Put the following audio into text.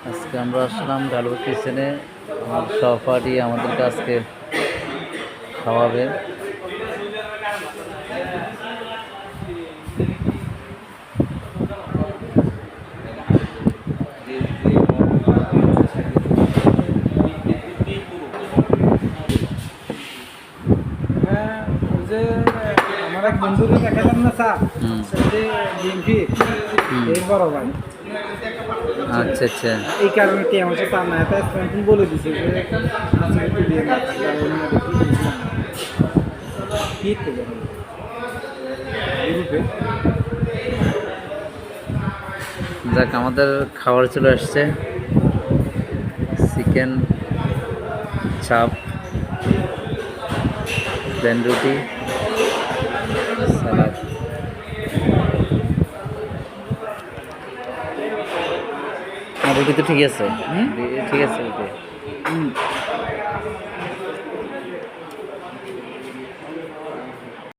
আজকে আমরা আসলাম ডালুর কিচেনে। আমার সহপাঠী আমাদেরকে আজকে খাওয়াবে। যে আমার এক বন্ধুকে দেখালাম না স্যার, যে বিএনপি এর বড় ভাই। আচ্ছা আচ্ছা, এই কারণে কি আমার সাথে না এটা স্ট্যান্ডিং বলে দিছে যে আজকে একটু দিয়ে না থাকলে অন্য কি তো গ্রুপে যাক আমাদের খাবার চলে আসছে। চিকেন চাপ, প্লেন রুটি, সালাদ। রুটি তো ঠিক আছে, ঠিক আছে রুটি।